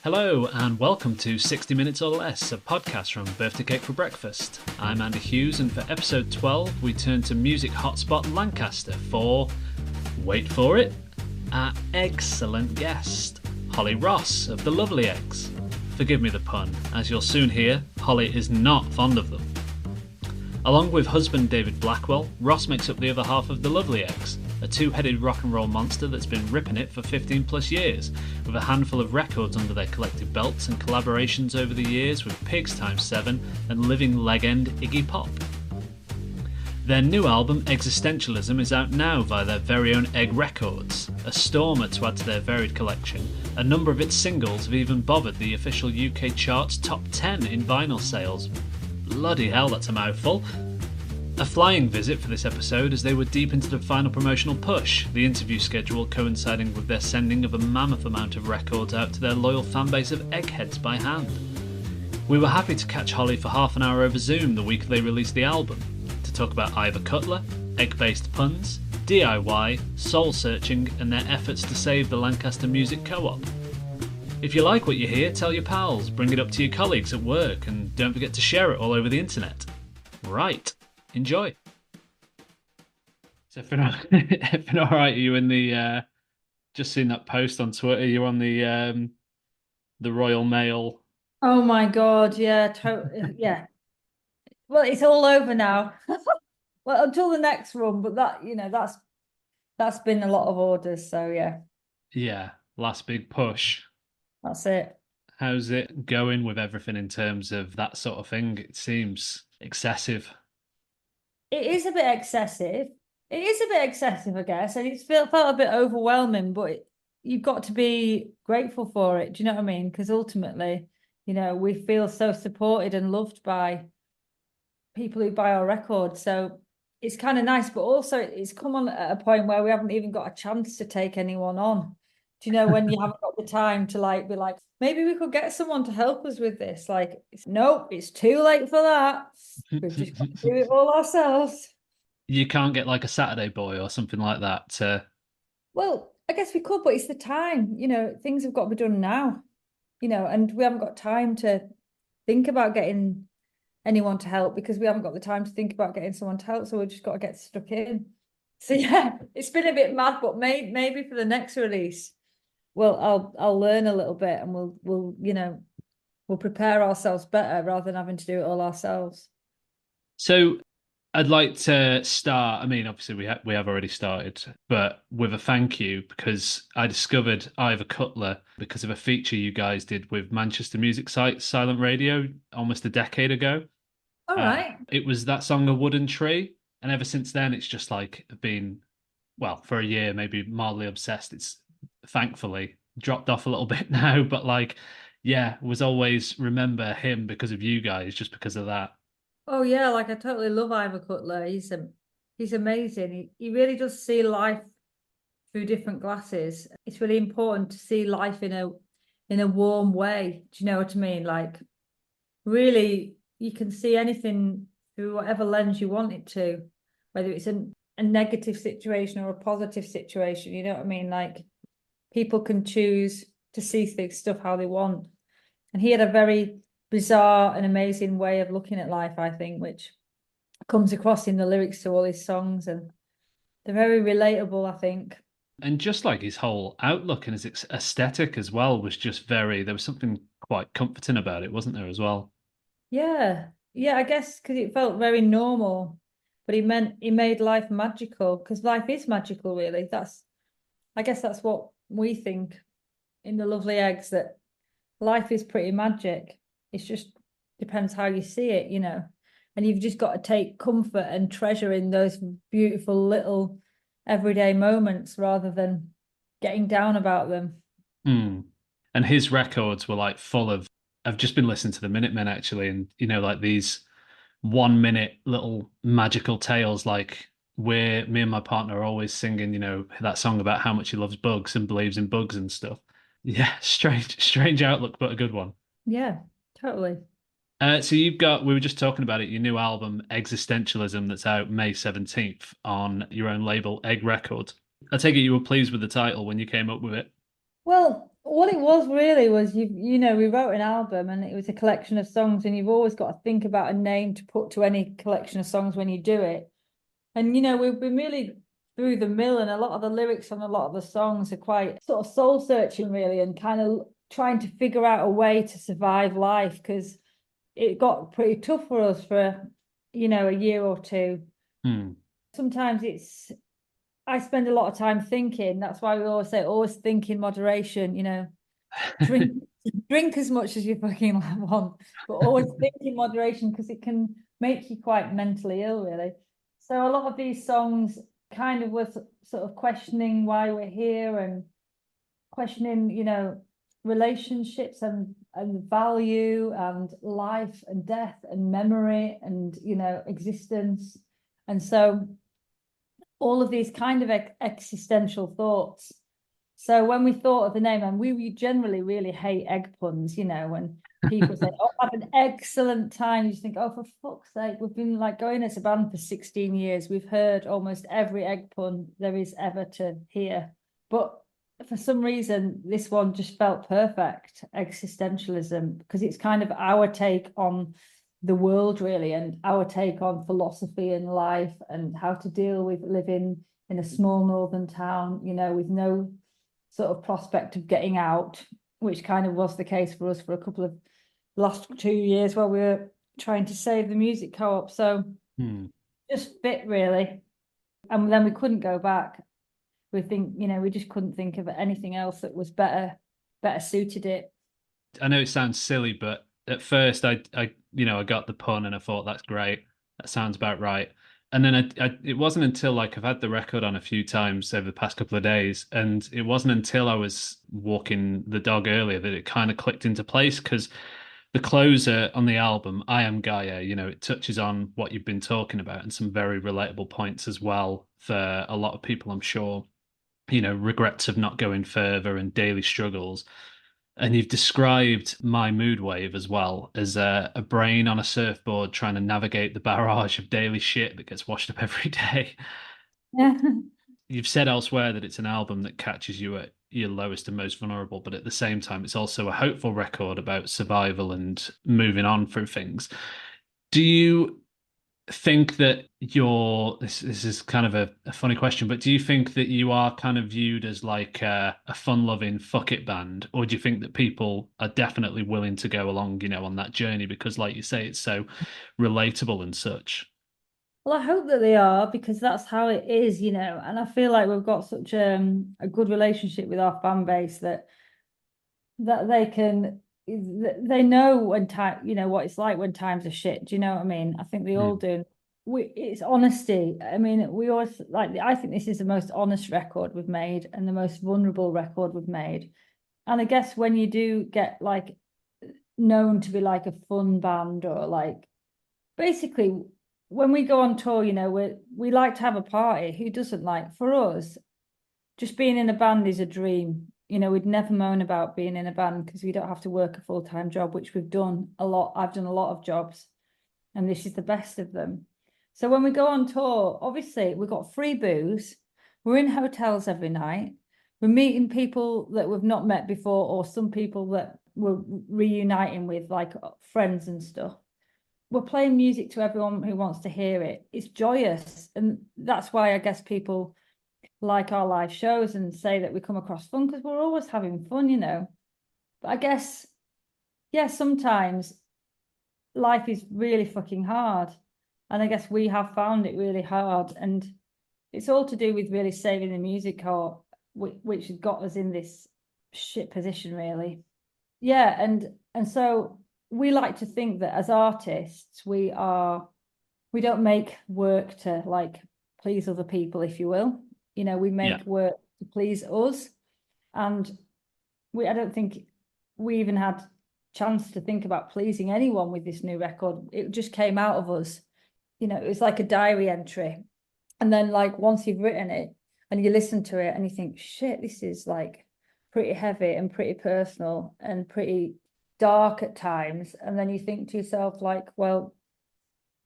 Hello and welcome to 60 Minutes or Less, a podcast from Birthday Cake for Breakfast. I'm Andy Hughes, and for episode 12 we turn to music hotspot Lancaster for, wait for it, our egg-cellent guest, Holly Ross of the Lovely Eggs. Forgive me the pun, as you'll soon hear, Holly is not fond of them. Along with husband David Blackwell, Ross makes up the other half of the Lovely Eggs, a two-headed rock and roll monster that's been ripping it for 15 plus years, with a handful of records under their collective belts and collaborations over the years with Pigs x7 and living legend Iggy Pop. Their new album, Eggsistentialism, is out now via their very own Egg Records, a stormer to add to their varied collection. A number of its singles have even bothered the official UK chart's top 10 in vinyl sales. Bloody hell, that's a mouthful. A flying visit for this episode as they were deep into the final promotional push, the interview schedule coinciding with their sending of a mammoth amount of records out to their loyal fanbase of eggheads by hand. We were happy to catch Holly for half an hour over Zoom the week they released the album, to talk about Ivor Cutler, egg-based puns, DIY, soul-searching and their efforts to save the Lancaster Music Co-op. If you like what you hear, tell your pals, bring it up to your colleagues at work, and don't forget to share it all over the internet. Right. Enjoy. So if been all right, are you in the just seen that post on Twitter? You're on the Royal Mail. Oh my God, yeah, yeah. Well, it's all over now. Well, until the next run, but that's been a lot of orders, so yeah, Yeah, last big push. that's it. How's it going with everything in terms of that sort of thing? It seems excessive. It is a bit excessive. It is a bit excessive, I guess, and it's felt a bit overwhelming, but you've got to be grateful for it. Do you know what I mean? Because ultimately, we feel so supported and loved by people who buy our records. So it's kind of nice, but also it's come on at a point where we haven't even got a chance to take anyone on. Do you know when you haven't got the time to be like, maybe we could get someone to help us with this? Nope, it's too late for that. We've just got to do it all ourselves. You can't get like a Saturday Boy or something like that to... Well, I guess we could, but it's the time. Things have got to be done now. And we haven't got time to think about getting anyone to help because we haven't got the time to think about getting someone to help. So we've just got to get stuck in. So yeah, it's been a bit mad, but maybe for the next release, I'll learn a little bit and we'll prepare ourselves better rather than having to do it all ourselves. So I'd like to start. I mean, obviously we have already started, but with a thank you because I discovered Ivor Cutler because of a feature you guys did with Manchester music site Silent Radio almost a decade ago. All right. It was that song "A Wooden Tree," and ever since then it's just like been, well, for a year maybe mildly obsessed. It's thankfully dropped off a little bit now, but yeah, was always remember him because of you guys, just because of that. Oh yeah, I totally love Ivor Cutler. He's amazing. He really does see life through different glasses. It's really important to see life in a warm way. Do you know what I mean? Really, you can see anything through whatever lens you want it to, whether it's a negative situation or a positive situation. You know what I mean? People can choose to see stuff how they want. And he had a very bizarre and amazing way of looking at life, I think, which comes across in the lyrics to all his songs, and they're very relatable, I think. And just like his whole outlook and his aesthetic as well was just there was something quite comforting about it, wasn't there, as well? Yeah, I guess because it felt very normal, but he made life magical because life is magical, really. I guess that's what we think in the Lovely Eggs, that life is pretty magic. It's just depends how you see it, and you've just got to take comfort and treasure in those beautiful little everyday moments rather than getting down about them. Mm. And his records were full of, I've just been listening to the Minutemen actually, and these 1 minute little magical tales, where me and my partner are always singing, that song about how much he loves bugs and believes in bugs and stuff. Yeah, strange outlook, but a good one. Yeah, totally. So we were just talking about it, your new album, Eggsistentialism, that's out May 17th on your own label, Egg Records. I take it you were pleased with the title when you came up with it. Well, what it was really was we wrote an album and it was a collection of songs, and you've always got to think about a name to put to any collection of songs when you do it. And we've been really through the mill, and a lot of the lyrics on a lot of the songs are quite sort of soul searching, really, and kind of trying to figure out a way to survive life, because it got pretty tough for us for a year or two. Sometimes I spend a lot of time thinking. That's why we always say always think in moderation. Drink drink as much as you fucking want, but always think in moderation, because it can make you quite mentally ill, really. So a lot of these songs kind of was sort of questioning why we're here, and questioning, relationships and value and life and death and memory and existence. And so all of these kind of existential thoughts. So when we thought of the name, and we generally really hate egg puns, when people say, "Oh, have an excellent time," you just think, "Oh, for fuck's sake, we've been like going as a band for 16 years. We've heard almost every egg pun there is ever to hear." But for some reason, this one just felt perfect, existentialism, because it's kind of our take on the world, really, and our take on philosophy and life and how to deal with living in a small northern town, with no sort of prospect of getting out, which kind of was the case for us for a couple of last 2 years while we were trying to save the music co-op. So just fit, really. And then we couldn't go back. We just couldn't think of anything else that was better suited it. I know it sounds silly, but at first I got the pun and I thought that's great. That sounds about right. And then it wasn't until like I've had the record on a few times over the past couple of days, and it wasn't until I was walking the dog earlier that it kind of clicked into place, because the closer on the album, I Am Gaia, it touches on what you've been talking about and some very relatable points as well for a lot of people, I'm sure. Regrets of not going further and daily struggles. And you've described my mood wave as well as a brain on a surfboard trying to navigate the barrage of daily shit that gets washed up every day. Yeah. You've said elsewhere that it's an album that catches you at your lowest and most vulnerable, but at the same time, it's also a hopeful record about survival and moving on through things. Do you think that this is kind of a funny question, but do you think that you are kind of viewed as like a fun-loving fuck it band, or do you think that people are definitely willing to go along, on that journey because, like you say, it's so relatable and such? Well, I hope that they are, because that's how it is, and I feel like we've got such a good relationship with our fan base that they know when time, what it's like when times are shit. Do you know what I mean? I think they all do. It's honesty. I mean, we always I think this is the most honest record we've made and the most vulnerable record we've made. And I guess when you do get like known to be like a fun band, or like basically when we go on tour, we like to have a party. Who doesn't? Like, for us, just being in a band is a dream. We'd never moan about being in a band because we don't have to work a full-time job, which we've done a lot. I've done a lot of jobs, and this is the best of them. So when we go on tour, obviously we've got free booze. We're in hotels every night. We're meeting people that we've not met before, or some people that we're reuniting with, like friends and stuff. We're playing music to everyone who wants to hear it. It's joyous. And that's why I guess people like our live shows and say that we come across fun, because we're always having fun. But I guess, yeah, sometimes life is really fucking hard. And I guess we have found it really hard. And it's all to do with really saving the music co-op, which has got us in this shit position, really. Yeah, and so we like to think that as artists, we don't make work to like please other people, if you will. We make work to please us. And I don't think we even had chance to think about pleasing anyone with this new record. It just came out of us. It was like a diary entry. And then like once you've written it and you listen to it and you think, shit, this is like pretty heavy and pretty personal and pretty dark at times. And then you think to yourself, like, well,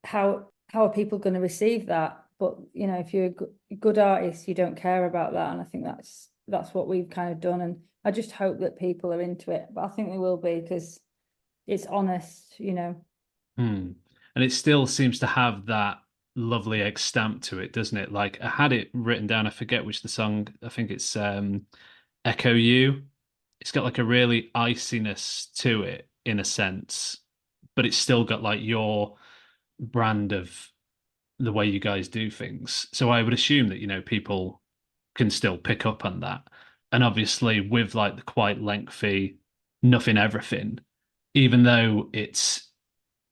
how are people going to receive that? But if you're a good artist, you don't care about that. And I think that's what we've kind of done. And I just hope that people are into it, but I think they will be because it's honest, you know. And it still seems to have that lovely egg stamp to it, doesn't it? Like I had it written down, I forget which the song, I think it's Echo You. It's got like a really iciness to it in a sense, but it's still got like your brand of the way you guys do things. So I would assume that, people can still pick up on that. And obviously with like the quite lengthy Nothing Everything, even though it's,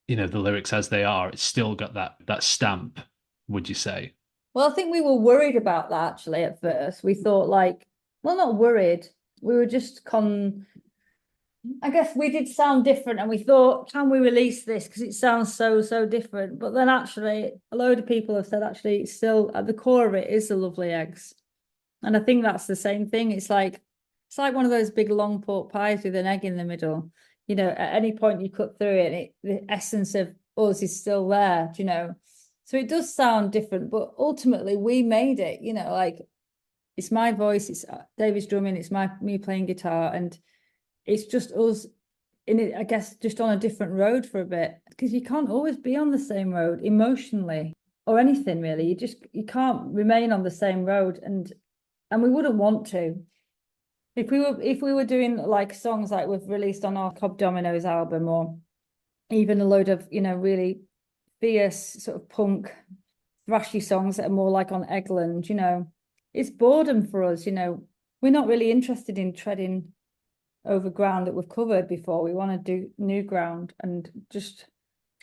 the lyrics as they are, it's still got that stamp, would you say? Well, I think we were worried about that actually at first. We thought like, well, not worried. We were just I guess we did sound different and we thought, can we release this? Because it sounds so different. But then actually, a load of people have said actually, it's still at the core of it is the lovely eggs. And I think that's the same thing. It's like one of those big long pork pies with an egg in the middle. At any point you cut through it, the essence of us is still there, So it does sound different, but ultimately we made it, like it's my voice, it's David's drumming, it's me playing guitar, and it's just us in it, I guess, just on a different road for a bit, because you can't always be on the same road emotionally or anything really. You can't remain on the same road, and we wouldn't want to. If we were doing like songs like we've released on our Cobb Dominoes album, or even a load of, really fierce sort of punk thrashy songs that are more like on Eggland, it's boredom for us, we're not really interested in treading over ground that we've covered before. We want to do new ground and just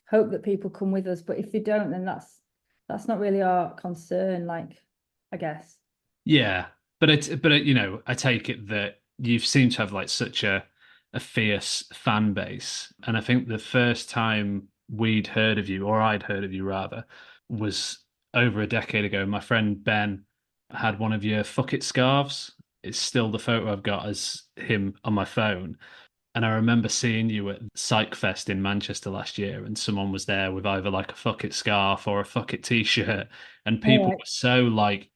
hope that people come with us. But if they don't, then that's not really our concern, like, I guess. Yeah, but I take it that you seem to have like such a fierce fan base, and I think the first time we'd heard of you, or I'd heard of you rather, was over a decade ago. My friend Ben had one of your fuck it scarves. It's still the photo I've got as him on my phone. And I remember seeing you at Psych Fest in Manchester last year, and someone was there with either like a fuck it scarf or a fuck it t-shirt, and people All right. were so like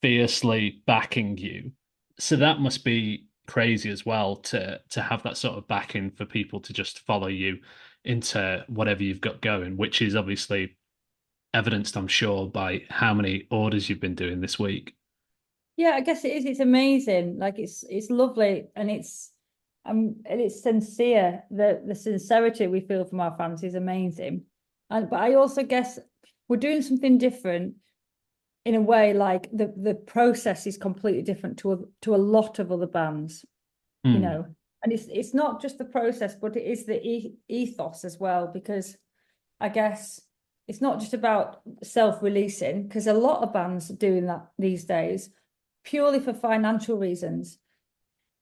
fiercely backing you. So that must be crazy as well to have that sort of backing for people to just follow you into whatever you've got going, which is obviously evidenced, I'm sure, by how many orders you've been doing this week. Yeah, I guess it is. It's amazing. Like it's lovely, and it's sincere. The sincerity we feel from our fans is amazing. But I also guess we're doing something different in a way. Like the process is completely different to a lot of other bands, Mm. And it's not just the process, but it is the ethos as well. Because I guess it's not just about self-releasing, because a lot of bands are doing that these days purely for financial reasons,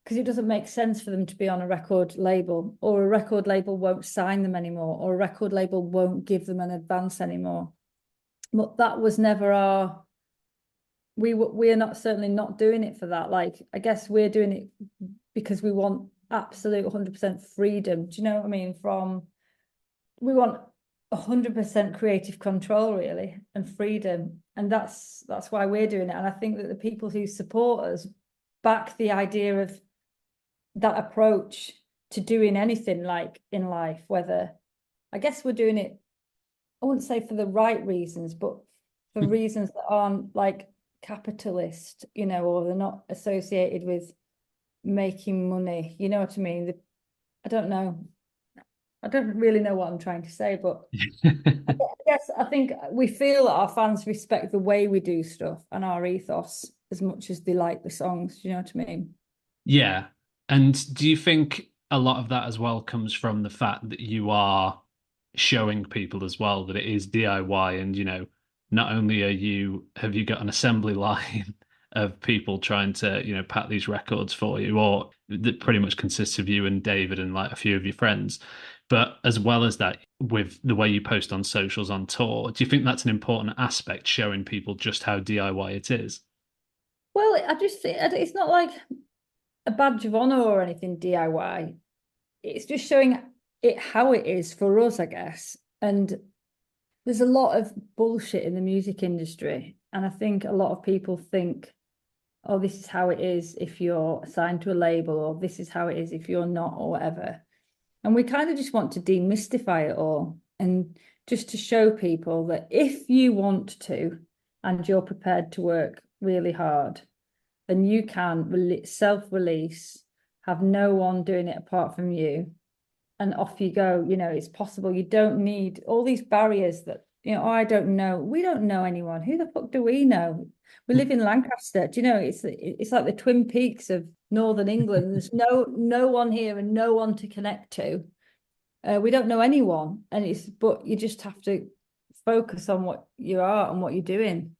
because it doesn't make sense for them to be on a record label, or a record label won't sign them anymore, or a record label won't give them an advance anymore. But that was never we are not, certainly not doing it for that. Like, I guess we're doing it because we want absolute 100% freedom. Do you know what I mean? We want 100% creative control, really, and freedom. And that's why we're doing it. And I think that the people who support us back the idea of that approach to doing anything like in life, whether, I guess we're doing it, I wouldn't say for the right reasons, but for reasons that aren't like capitalist, or they're not associated with making money. You know what I mean? I don't know. I don't really know what I'm trying to say, but I think we feel that our fans respect the way we do stuff and our ethos as much as they like the songs. Do you know what I mean? Yeah. And do you think a lot of that as well comes from the fact that you are showing people as well that it is DIY, and not only have you got an assembly line of people trying to, pack these records for you, or that pretty much consists of you and David and like a few of your friends, but as well as that, with the way you post on socials on tour, do you think that's an important aspect, showing people just how DIY it is? Well, I just think it's not like a badge of honor or anything, DIY. It's just showing it how it is for us, I guess. And there's a lot of bullshit in the music industry. And I think a lot of people think oh, this is how it is if you're assigned to a label, or this is how it is if you're not, or whatever. And we kind of just want to demystify it all, and just to show people that if you want to and you're prepared to work really hard, then you can self-release, have no one doing it apart from you, and off you go. It's possible. You don't need all these barriers that, oh, I don't know. We don't know anyone. Who the fuck do we know? We live in Lancaster. Do you know, it's like the Twin Peaks of Northern England. There's no one here and no one to connect to. We don't know anyone, but you just have to focus on what you are and what you're doing.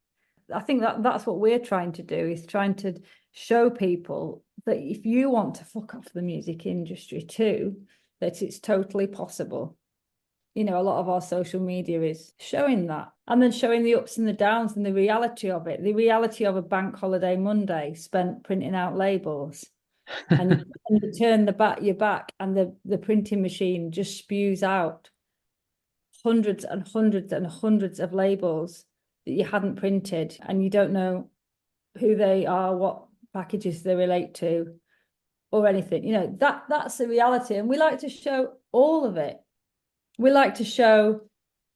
I think that's what we're trying to do, is trying to show people that if you want to fuck off the music industry too, that it's totally possible. A lot of our social media is showing that, and then showing the ups and the downs and the reality of it. The reality of a bank holiday Monday spent printing out labels, and you turn your back, and the printing machine just spews out hundreds and hundreds and hundreds of labels that you hadn't printed, and you don't know who they are, what packages they relate to, or anything. That's the reality, and we like to show all of it. We like to show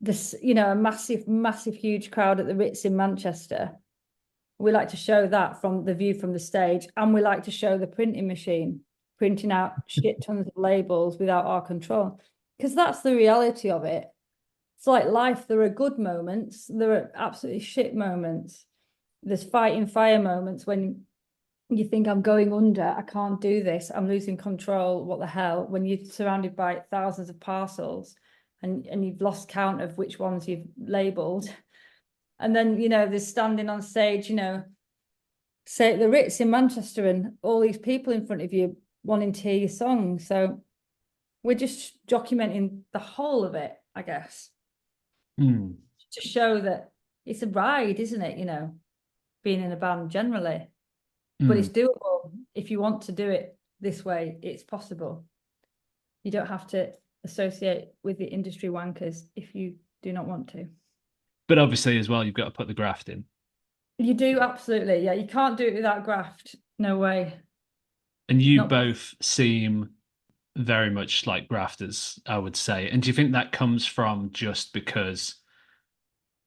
this, a massive huge crowd at the Ritz in Manchester. We like to show that from the view from the stage, and we like to show the printing machine printing out shit tons of labels without our control, because that's the reality of it. It's like life. There are good moments, there are absolutely shit moments. There's fighting fire moments when you think, I'm going under, I can't do this, I'm losing control, what the hell, when you're surrounded by thousands of parcels and you've lost count of which ones you've labeled. And then, there's standing on stage, say at the Ritz in Manchester, and all these people in front of you wanting to hear your song. So we're just documenting the whole of it, I guess. To show that it's a ride, isn't it? Being in a band generally. But it's doable. If you want to do it this way, it's possible. You don't have to associate with the industry wankers if you do not want to. But obviously as well, you've got to put the graft in. You do, absolutely. Yeah, you can't do it without graft. No way. And you both seem very much like grafters, I would say. And do you think that comes from just because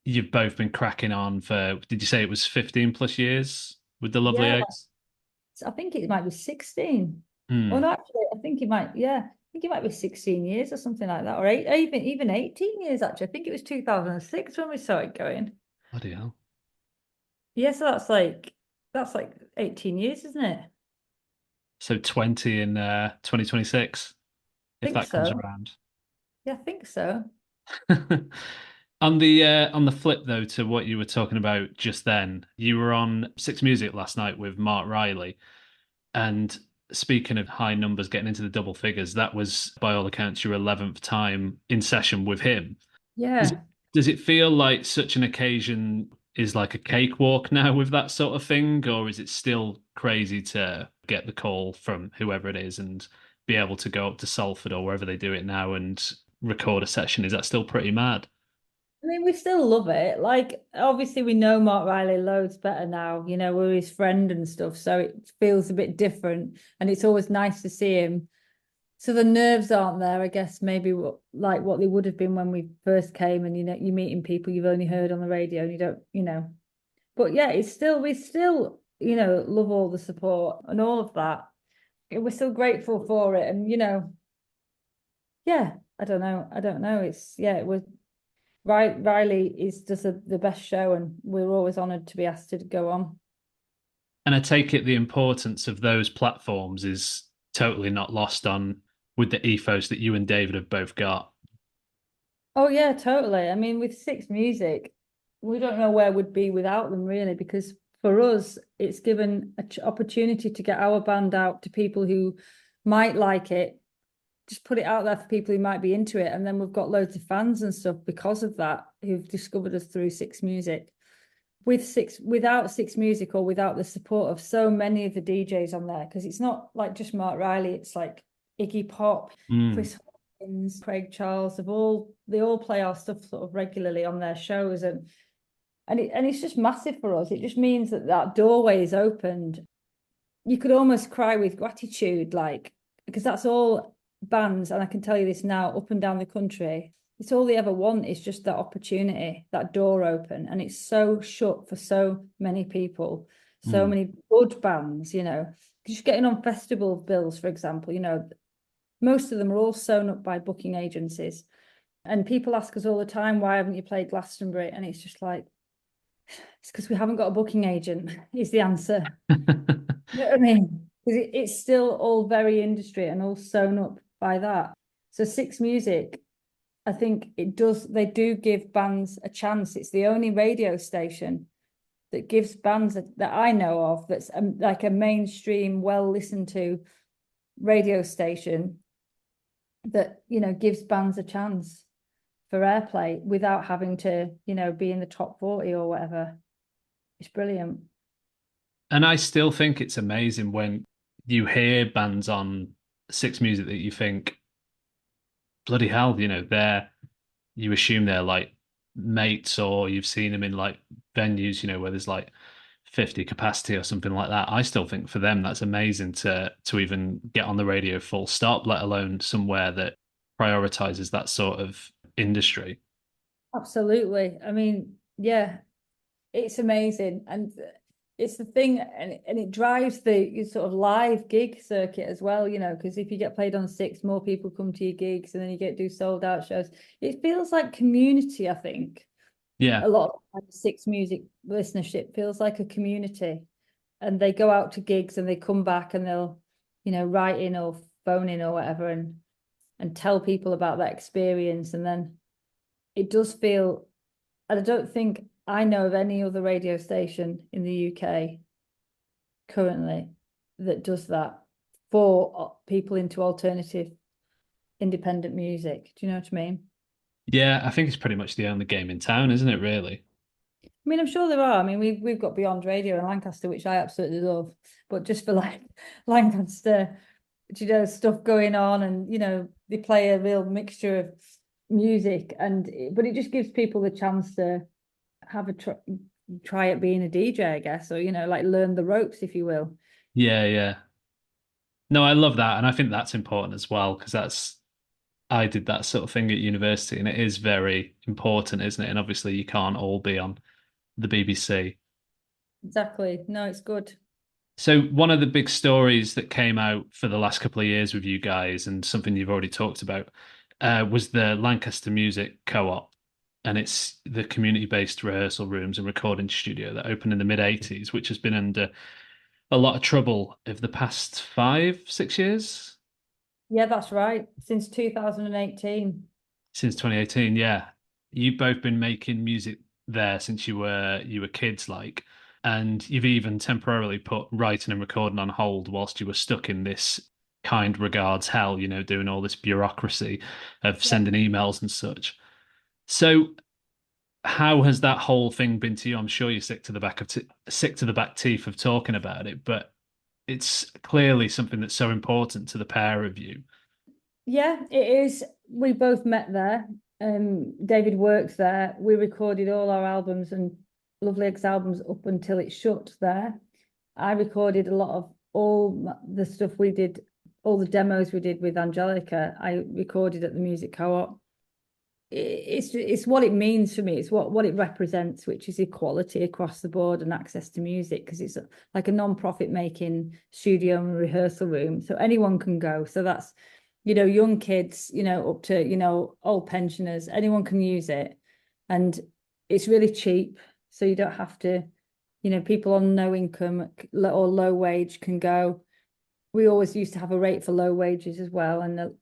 you've both been cracking on for, did you say it was 15 plus years with the Lovely Eggs? I think it might be 16. Oh no, actually, I think it might be 16 years or something like that, or even 18 years actually. I think it was 2006 when we started going. Bloody hell. Yeah, so that's like 18 years, isn't it? So 20 in 2026, if that comes around. Yeah, I think so. On the flip though, to what you were talking about just then, you were on Six Music last night with Mark Riley, and speaking of high numbers getting into the double figures, that was by all accounts your 11th time in session with him. Yeah. Does it feel like such an occasion is like a cakewalk now with that sort of thing, or is it still crazy to get the call from whoever it is and be able to go up to Salford or wherever they do it now and record a session? Is that still pretty mad? I mean, we still love it. Like, obviously, we know Mark Riley loads better now. We're his friend and stuff, so it feels a bit different, and it's always nice to see him. So the nerves aren't there, I guess, maybe what they would have been when we first came, and you're meeting people you've only heard on the radio, and you don't. But yeah, we still love all the support and all of that. We're still grateful for it, and yeah, I don't know. It was. Riley does the best show, and we're always honoured to be asked to go on. And I take it the importance of those platforms is totally not lost on with the ethos that you and David have both got. Oh yeah, totally. I mean, with Six Music, we don't know where we'd be without them, really, because for us, it's given an opportunity to get our band out to people who might like it, just put it out there for people who might be into it. And then we've got loads of fans and stuff because of that, who've discovered us through Six Music. Without Six Music, or without the support of so many of the DJs on there, because it's not like just Mark Riley, it's like Iggy Pop, Chris Hawkins, Craig Charles, they all play our stuff sort of regularly on their shows, and And it's just massive for us. It just means that doorway is opened. You could almost cry with gratitude, like, because that's all bands, and I can tell you this now, up and down the country, it's all they ever want is just that opportunity, that door open. And it's so shut for so many people, so many good bands, just getting on festival bills, for example, most of them are all sewn up by booking agencies. And people ask us all the time, why haven't you played Glastonbury? And it's just like, it's because we haven't got a booking agent, is the answer. You know what I mean? Because it's still all very industry and all sewn up by that. So Six Music, I think they do give bands a chance. It's the only radio station that gives bands that I know of that's like a mainstream, well listened to radio station that, gives bands a chance for airplay without having to, be in the top 40 or whatever. It's brilliant. And I still think it's amazing when you hear bands on Six Music that you think, bloody hell, you assume they're like mates, or you've seen them in like venues, where there's like 50 capacity or something like that. I still think for them that's amazing to even get on the radio full stop, let alone somewhere that prioritizes that sort of industry. Absolutely. I mean, yeah, it's amazing. And it's the thing, and it drives the sort of live gig circuit as well, because if you get played on Six, more people come to your gigs, and then you get do sold out shows. It feels like community, I think. Yeah. A lot of Six Music listenership feels like a community, and they go out to gigs and they come back and they'll, write in or phone in or whatever and tell people about that experience. And then it does feel, and I don't think I know of any other radio station in the UK currently that does that for people into alternative independent music. Do you know what I mean? Yeah, I think it's pretty much the only game in town, isn't it, really? I mean, I'm sure there are. I mean, we've got Beyond Radio in Lancaster, which I absolutely love. But just for like Lancaster, stuff going on, and they play a real mixture of music, but it just gives people the chance to have a try at being a DJ, I guess, or like learn the ropes, if you will. Yeah, yeah. No, I love that, and I think that's important as well because I did that sort of thing at university, and it is very important, isn't it? And obviously, you can't all be on the BBC. Exactly. No, it's good. So, one of the big stories that came out for the last couple of years with you guys, and something you've already talked about, was the Lancaster Music Co-op, and it's the community-based rehearsal rooms and recording studio that opened in the mid '80s, which has been under a lot of trouble over the past 5, 6 years. Yeah, that's right. Since 2018. Since 2018, yeah. You've both been making music there since you were kids, like, and you've even temporarily put writing and recording on hold whilst you were stuck in this kind regards hell, doing all this bureaucracy of Yeah. sending emails and such. So how has that whole thing been to you? I'm sure you're sick to the back teeth of talking about it, but it's clearly something that's so important to the pair of you. Yeah, it is. We both met there. David worked there. We recorded all our albums and Lovely Eggs albums up until it shut there. I recorded a lot of all the stuff we did, all the demos we did with Angelica. I recorded at the Music Co-op. It's what it means for me. It's what it represents, which is equality across the board and access to music, because it's like a non-profit making studio and rehearsal room, so anyone can go. So that's young kids, up to old pensioners, anyone can use it, and it's really cheap, so you don't have to, people on no income or low wage can go. We always used to have a rate for low wages as well, and the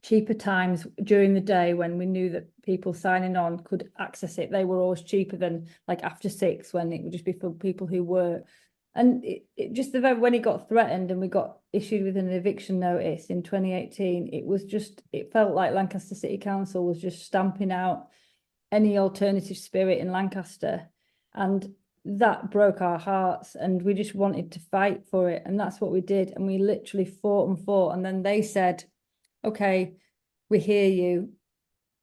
cheaper times during the day when we knew that people signing on could access it, they were always cheaper than like after 6, when it would just be for people who were. And it just when it got threatened and we got issued with an eviction notice in 2018, it felt like Lancaster City Council was just stamping out any alternative spirit in Lancaster, and that broke our hearts, and we just wanted to fight for it, and that's what we did. And we literally fought, and then they said, okay, we hear you,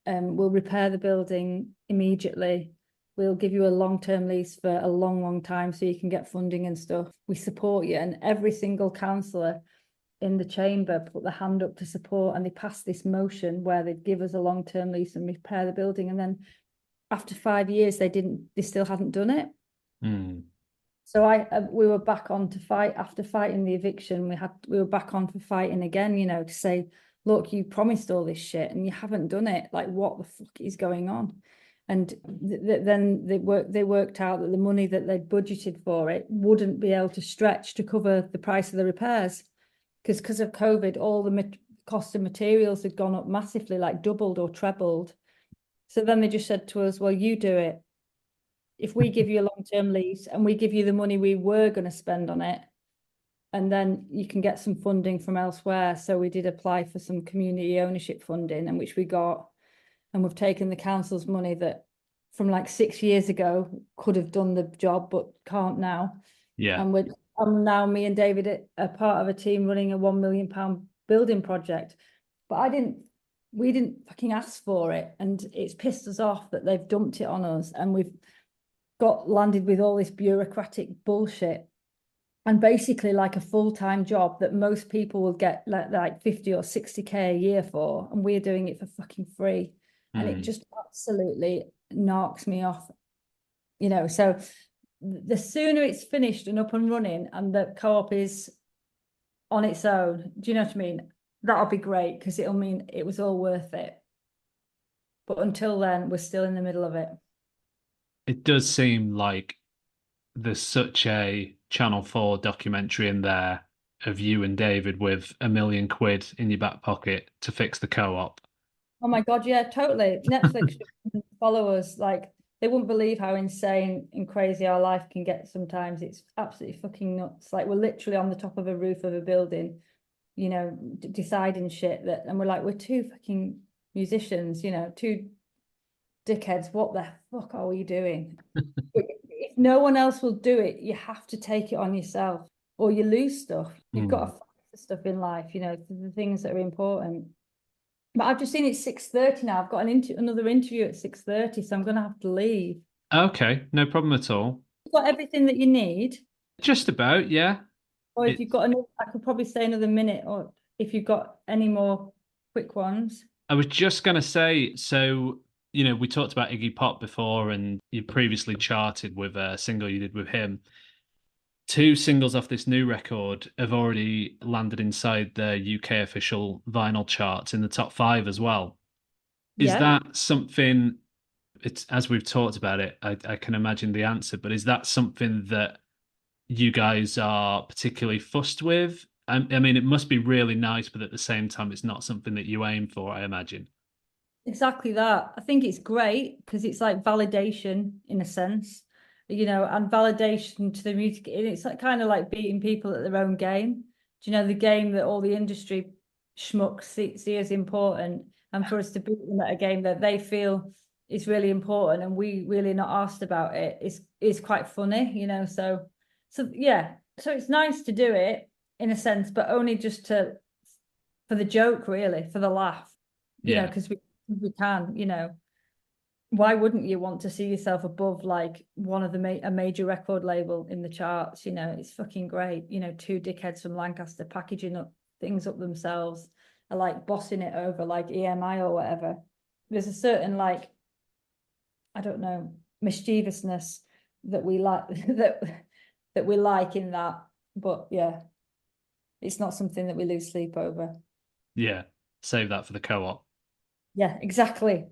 we'll repair the building immediately, we'll give you a long-term lease for a long time so you can get funding and stuff. We support you. And every single councillor in the chamber put their hand up to support, and they passed this motion where they'd give us a long-term lease and repair the building. And then after 5 years, they still hadn't done it. So we were back on to fight after fighting the eviction. We were back on for fighting again, you know, to say, look, you promised all this shit and you haven't done it. Like, what the fuck is going on? And then they worked out that the money that they'd budgeted for it wouldn't be able to stretch to cover the price of the repairs, because of COVID, all the cost of materials had gone up massively, like doubled or trebled. So then they just said to us, well, you do it. If we give you a long-term lease and we give you the money we were going to spend on it, and then you can get some funding from elsewhere. So we did apply for some community ownership funding, and which we got. And we've taken the council's money that from like 6 years ago could have done the job, but can't now. Yeah. And now me and David are part of a team running a £1 million building project. But we didn't fucking ask for it. And it's pissed us off that they've dumped it on us. And we've landed with all this bureaucratic bullshit, and basically like a full-time job that most people will get like 50 or 60k a year for, and we're doing it for fucking free. And it just absolutely knocks me off, you know. So the sooner it's finished and up and running and the co-op is on its own, do you know what I mean? That'll be great, because it'll mean it was all worth it. But until then, we're still in the middle of it. It does seem like there's such a Channel 4 documentary in there of you and David with £1 million in your back pocket to fix the co-op. Oh my God, yeah, totally. Netflix should follow us. Like, they wouldn't believe how insane and crazy our life can get sometimes. It's absolutely fucking nuts. Like, we're literally on the top of a roof of a building, you know, deciding shit and we're like, we're two fucking musicians, you know, two dickheads. What the fuck are we doing? If no one else will do it, you have to take it on yourself, or you lose stuff. You've got to fight for stuff in life, you know, the things that are important. But I've just seen it's 6:30 now. I've got another interview at 6:30, so I'm going to have to leave. Okay, no problem at all. You've got everything that you need? Just about, yeah. Or if you've got I could probably stay another minute, or if you've got any more quick ones. I was just going to say, so, you know, we talked about Iggy Pop before, and you previously charted with a single you did with him. 2 singles off this new record have already landed inside the UK official vinyl charts in the top 5 as well. Is that something, it's, as we've talked about it, I can imagine the answer, but is that something that you guys are particularly fussed with? I mean, it must be really nice, but at the same time, it's not something that you aim for, I imagine. Exactly that. I think it's great because it's like validation in a sense, you know, and validation to the music. It's like kind of like beating people at their own game. Do you know, the game that all the industry schmucks see as important, and for us to beat them at a game that they feel is really important and we really not asked about it is quite funny, you know. So yeah, so it's nice to do it in a sense, but only just for the joke, really, for the laugh, you know, because we can, you know. Why wouldn't you want to see yourself above like one of a major record label in the charts? You know, it's fucking great. You know, 2 dickheads from Lancaster packaging things up themselves, are like bossing it over like EMI or whatever. There's a certain like, I don't know, mischievousness that we like that we like in that. But yeah, it's not something that we lose sleep over. Yeah, save that for the co-op. Yeah, exactly.